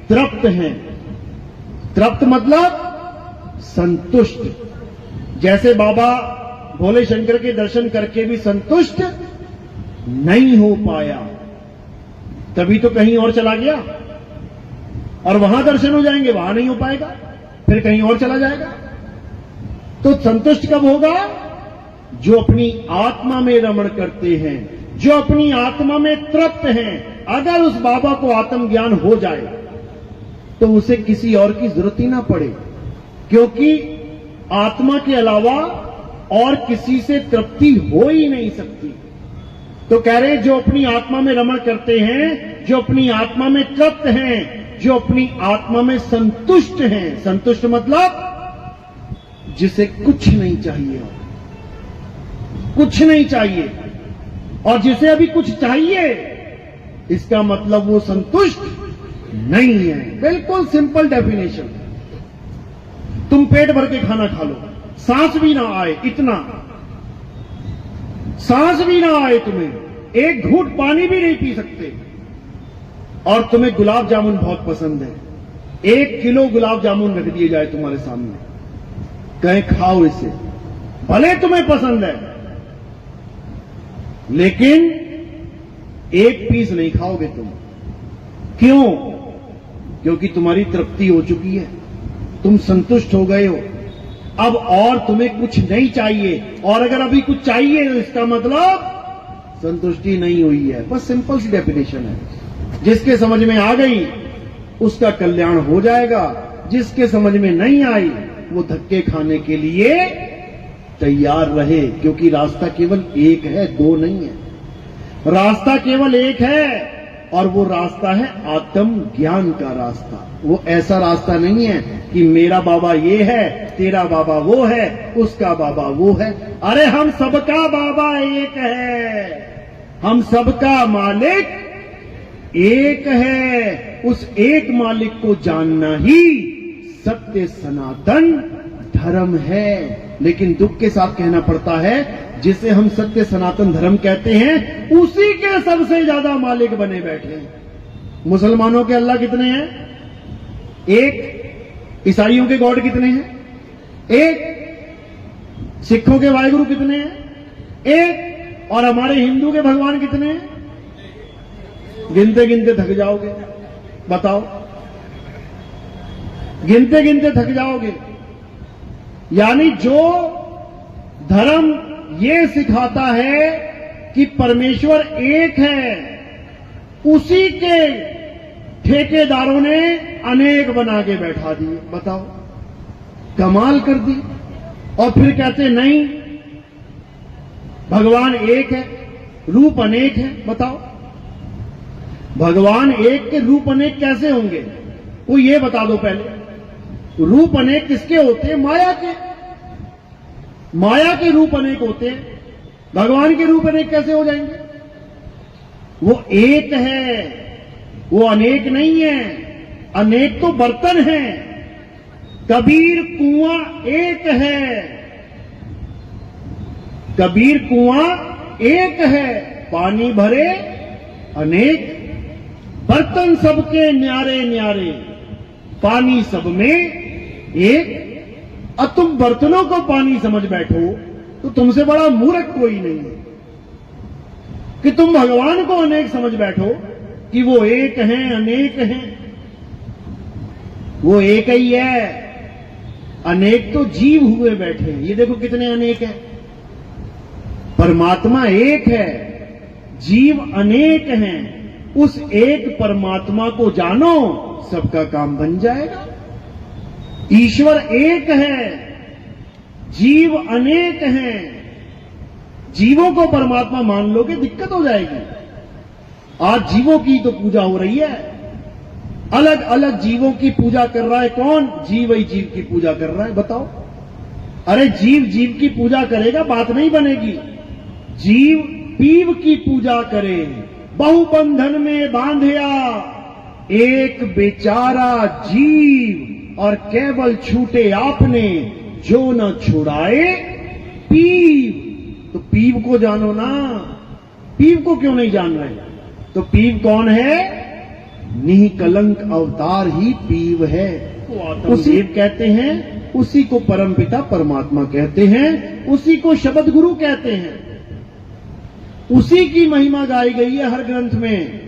तृप्त हैं। तृप्त मतलब संतुष्ट। जैसे बाबा भोले शंकर के दर्शन करके भी संतुष्ट नहीं हो पाया, तभी तो कहीं और चला गया, और वहां दर्शन हो जाएंगे, वहां नहीं हो पाएगा, फिर कहीं और चला जाएगा। तो संतुष्ट कब होगा? जो अपनी आत्मा में रमण करते हैं, जो अपनी आत्मा में तृप्त हैं। अगर उस बाबा को आत्मज्ञान हो जाए तो उसे किसी और की जरूरत ही ना पड़े, क्योंकि आत्मा के अलावा और किसी से तृप्ति हो ही नहीं सकती। तो कह रहे जो अपनी आत्मा में रमण करते हैं, जो अपनी आत्मा में तृप्त हैं, जो अपनी आत्मा में संतुष्ट हैं। संतुष्ट मतलब जिसे कुछ नहीं चाहिए, कुछ नहीं चाहिए। और जिसे अभी कुछ चाहिए, इसका मतलब वो संतुष्ट नहीं है। बिल्कुल सिंपल डेफिनेशन। तुम पेट भर के खाना खा लो, सांस भी ना आए, इतना सांस भी ना आए, तुम्हें एक घूंट पानी भी नहीं पी सकते, और तुम्हें गुलाब जामुन बहुत पसंद है। 1 किलो गुलाब जामुन रख दिए जाए तुम्हारे सामने, कहें खाओ इसे, भले तुम्हें पसंद है, लेकिन एक पीस नहीं खाओगे तुम। क्यों? क्योंकि तुम्हारी तृप्ति हो चुकी है, तुम संतुष्ट हो गए हो। अब और तुम्हें कुछ नहीं चाहिए, और अगर अभी कुछ चाहिए तो इसका मतलब संतुष्टि नहीं हुई है। बस सिंपल सी डेफिनेशन है। जिसके समझ में आ गई उसका कल्याण हो जाएगा, जिसके समझ में नहीं आई वो धक्के खाने के लिए तैयार रहे, क्योंकि रास्ता केवल एक है, दो नहीं है। रास्ता केवल एक है और वो रास्ता है आत्म ज्ञान का रास्ता। वो ऐसा रास्ता नहीं है कि मेरा बाबा ये है, तेरा बाबा वो है, उसका बाबा वो है। अरे हम सबका बाबा एक है, हम सबका मालिक एक है। उस एक मालिक को जानना ही सत्य सनातन धर्म है। लेकिन दुख के साथ कहना पड़ता है, जिसे हम सत्य सनातन धर्म कहते हैं उसी के सबसे ज्यादा मालिक बने बैठे हैं। मुसलमानों के अल्लाह कितने हैं? एक। ईसाइयों के गॉड कितने हैं? एक। सिखों के वाहिगुरु कितने हैं? एक। और हमारे हिंदू के भगवान कितने हैं? गिनते गिनते थक जाओगे। बताओ, गिनते गिनते थक जाओगे। यानी जो धर्म ये सिखाता है कि परमेश्वर एक है, उसी के ठेकेदारों ने अनेक बना के बैठा दिए। बताओ, कमाल कर दी। और फिर कहते नहीं, भगवान एक है, रूप अनेक है। बताओ, भगवान एक के रूप अनेक कैसे होंगे? वो ये बता दो पहले। रूप अनेक किसके होते हैं? माया के। माया के रूप अनेक होते हैं, भगवान के रूप अनेक कैसे हो जाएंगे? वो एक है, वो अनेक नहीं है। अनेक तो बर्तन है। कबीर कुआं एक है, कबीर कुआं एक है, पानी भरे अनेक। बर्तन सबके न्यारे न्यारे, पानी सब में एक। अब तुम बर्तनों को पानी समझ बैठो तो तुमसे बड़ा मूर्ख कोई नहीं है कि तुम भगवान को अनेक समझ बैठो कि वो एक हैं, अनेक हैं। वो एक ही है, अनेक तो जीव हुए बैठे हैं। ये देखो कितने अनेक हैं। परमात्मा एक है, जीव अनेक हैं। उस एक परमात्मा को जानो, सबका काम बन जाएगा। ईश्वर एक है, जीव अनेक हैं। जीवों को परमात्मा मान लोगे, दिक्कत हो जाएगी। आज जीवों की तो पूजा हो रही है, अलग अलग जीवों की पूजा कर रहा है। कौन? जीव ही जीव की पूजा कर रहा है। बताओ, अरे जीव जीव की पूजा करेगा, बात नहीं बनेगी। जीव पीव की पूजा करे, बहुबंधन में बांधिया एक बेचारा जीव, और केवल छूटे आपने जो न छुड़ाए पीव। तो पीव को जानो ना। पीव को क्यों नहीं जान रहे? तो पीव कौन है? निकलंक अवतार ही पीव है। उसी कहते हैं, उसी को परमपिता परमात्मा कहते हैं, उसी को शब्द गुरु कहते हैं। उसी की महिमा गाई गई है हर ग्रंथ में,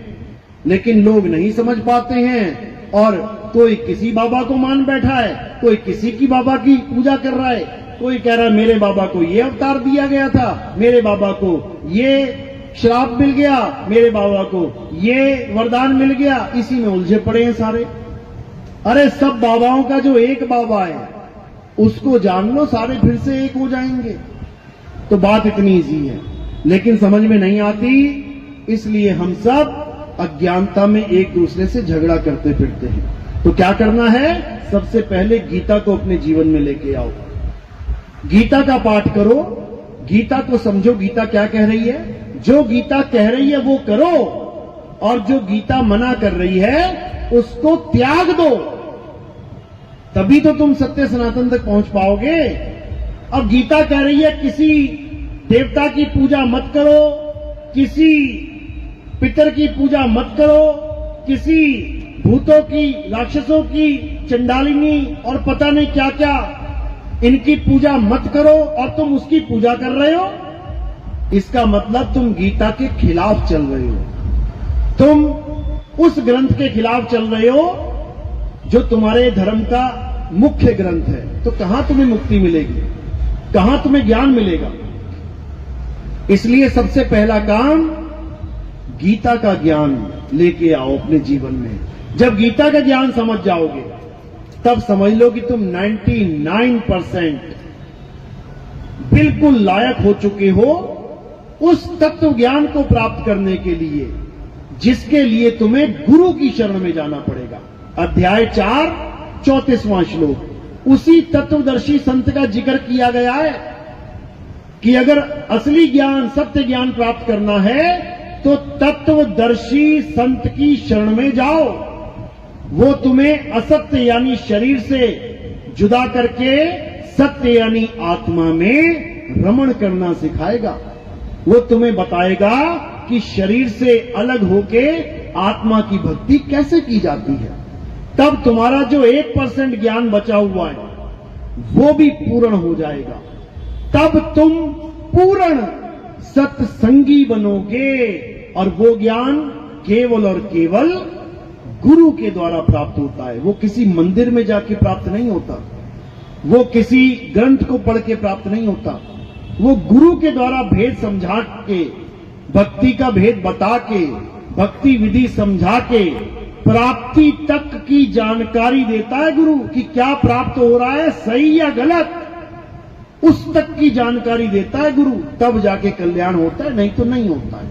लेकिन लोग नहीं समझ पाते हैं। और कोई किसी बाबा को मान बैठा है, कोई किसी की बाबा की पूजा कर रहा है। कोई कह रहा है मेरे बाबा को ये अवतार दिया गया था, मेरे बाबा को ये श्राप मिल गया, मेरे बाबा को ये वरदान मिल गया। इसी में उलझे पड़े हैं सारे। अरे सब बाबाओं का जो एक बाबा है उसको जान लो, सारे फिर से एक हो जाएंगे। तो बात इतनी इजी है, लेकिन समझ में नहीं आती। इसलिए हम सब अज्ञानता में एक दूसरे से झगड़ा करते फिरते हैं। तो क्या करना है? सबसे पहले गीता को अपने जीवन में लेके आओ, गीता का पाठ करो, गीता को समझो। गीता क्या कह रही है? जो गीता कह रही है वो करो, और जो गीता मना कर रही है उसको त्याग दो। तभी तो तुम सत्य सनातन तक पहुंच पाओगे। अब गीता कह रही है किसी देवता की पूजा मत करो, किसी पितर की पूजा मत करो, किसी भूतों की, राक्षसों की, चंडालिनी और पता नहीं क्या क्या, इनकी पूजा मत करो, और तुम उसकी पूजा कर रहे हो। इसका मतलब तुम गीता के खिलाफ चल रहे हो, तुम उस ग्रंथ के खिलाफ चल रहे हो जो तुम्हारे धर्म का मुख्य ग्रंथ है। तो कहां तुम्हें मुक्ति मिलेगी, कहां तुम्हें ज्ञान मिलेगा? इसलिए सबसे पहला काम गीता का ज्ञान लेके आओ अपने जीवन में। जब गीता का ज्ञान समझ जाओगे तब समझ लो कि तुम 99% बिल्कुल लायक हो चुके हो उस तत्व ज्ञान को प्राप्त करने के लिए जिसके लिए तुम्हें गुरु की शरण में जाना पड़ेगा। अध्याय 4 34वां श्लोक उसी तत्वदर्शी संत का जिक्र किया गया है कि अगर असली ज्ञान सत्य ज्ञान प्राप्त करना है तो तत्वदर्शी संत की शरण में जाओ। वो तुम्हें असत्य यानी शरीर से जुदा करके सत्य यानी आत्मा में रमण करना सिखाएगा। वो तुम्हें बताएगा कि शरीर से अलग होके आत्मा की भक्ति कैसे की जाती है। तब तुम्हारा जो 1% ज्ञान बचा हुआ है वो भी पूर्ण हो जाएगा। तब तुम पूर्ण सत्संगी बनोगे और वो ज्ञान केवल और केवल गुरु के द्वारा प्राप्त होता है। वो किसी मंदिर में जाके प्राप्त नहीं होता, वो किसी ग्रंथ को पढ़ के प्राप्त नहीं होता, वो गुरु के द्वारा भेद समझा के, भक्ति का भेद बता के, भक्ति विधि समझा के प्राप्ति तक की जानकारी देता है गुरु कि क्या प्राप्त हो रहा है, सही या गलत, उस तक की जानकारी देता है गुरु। तब जाके कल्याण होता है, नहीं तो नहीं होता है,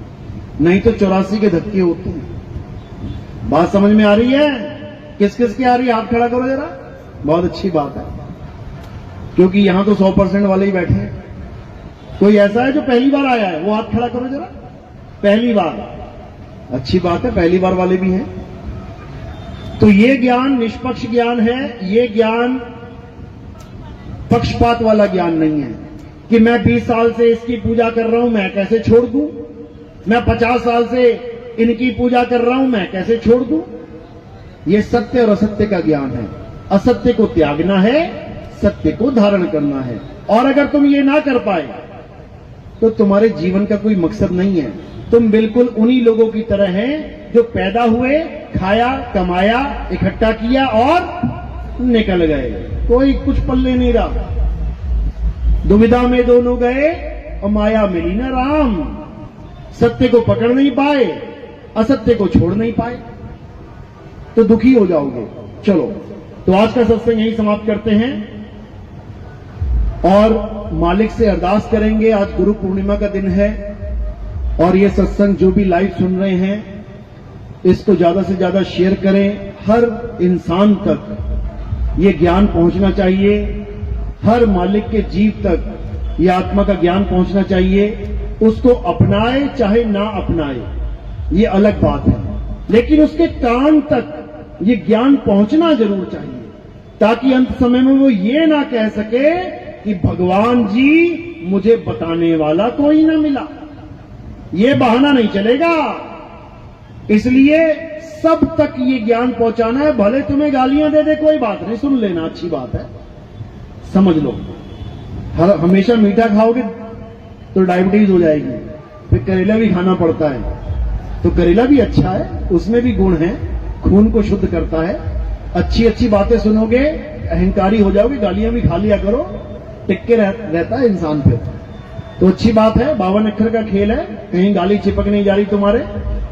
नहीं तो 84 के धक्के होते हैं। बात समझ में आ रही है? किस किस की आ रही है? हाथ खड़ा करो जरा। बहुत अच्छी बात है, क्योंकि यहां तो 100% वाले ही बैठे हैं। कोई ऐसा है जो पहली बार आया है? वो हाथ खड़ा करो जरा। पहली बार, अच्छी बात है, पहली बार वाले भी हैं। तो ये ज्ञान निष्पक्ष ज्ञान है। ये ज्ञान पक्षपात वाला ज्ञान नहीं है कि मैं 20 साल से इसकी पूजा कर रहा हूं, मैं कैसे छोड़ दूं। मैं 50 साल से इनकी पूजा कर रहा हूं, मैं कैसे छोड़ दूं। ये सत्य और असत्य का ज्ञान है। असत्य को त्यागना है, सत्य को धारण करना है। और अगर तुम ये ना कर पाए तो तुम्हारे जीवन का कोई मकसद नहीं है। तुम बिल्कुल उन्हीं लोगों की तरह हैं जो पैदा हुए, खाया, कमाया, इकट्ठा किया और निकल गए। कोई कुछ पल्ले नहीं रहा। दुविधा में दोनों गए और माया मिली ना राम। सत्य को पकड़ नहीं पाए, असत्य को छोड़ नहीं पाए, तो दुखी हो जाओगे। चलो, तो आज का सत्संग यही समाप्त करते हैं और मालिक से अरदास करेंगे। आज गुरु पूर्णिमा का दिन है और ये सत्संग जो भी लाइव सुन रहे हैं इसको ज्यादा से ज्यादा शेयर करें। हर इंसान तक ये ज्ञान पहुंचना चाहिए, हर मालिक के जीव तक ये आत्मा का ज्ञान पहुंचना चाहिए। उसको अपनाए चाहे ना अपनाए ये अलग बात है, लेकिन उसके कान तक ये ज्ञान पहुंचना जरूर चाहिए, ताकि अंत समय में वो ये ना कह सके कि भगवान जी मुझे बताने वाला कोई ना मिला। ये बहाना नहीं चलेगा। इसलिए सब तक ये ज्ञान पहुंचाना है। भले तुम्हें गालियां दे दे, कोई बात नहीं, सुन लेना, अच्छी बात है, समझ लो। हमेशा मीठा खाओगे तो डायबिटीज हो जाएगी। फिर करेला भी खाना पड़ता है, तो करेला भी अच्छा है, उसमें भी गुण है, खून को शुद्ध करता है। अच्छी अच्छी बातें सुनोगे, अहंकारी हो जाओगे, गालियां भी खा लिया करो, टिक्के रहता है इंसान फिर। तो अच्छी बात है, 52 अक्षर का खेल है, कहीं गाली चिपक नहीं जा रही तुम्हारे।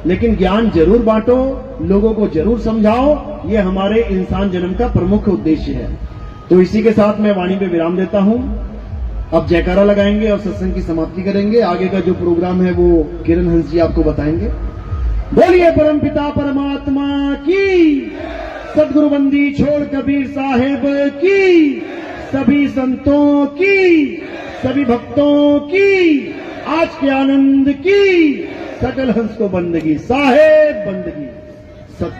लेकिन ज्ञान जरूर बांटो, लोगों को जरूर समझाओ, ये हमारे इंसान जन्म का प्रमुख उद्देश्य है। तो इसी के साथ मैं वाणी पे विराम देता हूं। अब जयकारा लगाएंगे और सत्संग की समाप्ति करेंगे। आगे का जो प्रोग्राम है वो किरण हंस जी आपको बताएंगे। बोलिए परमपिता परमात्मा की, सदगुरु बंदी छोड़ कबीर साहेब की, सभी संतों की, सभी भक्तों की, आज के आनंद की, सकल हंस को बंदगी, साहेब बंदगी।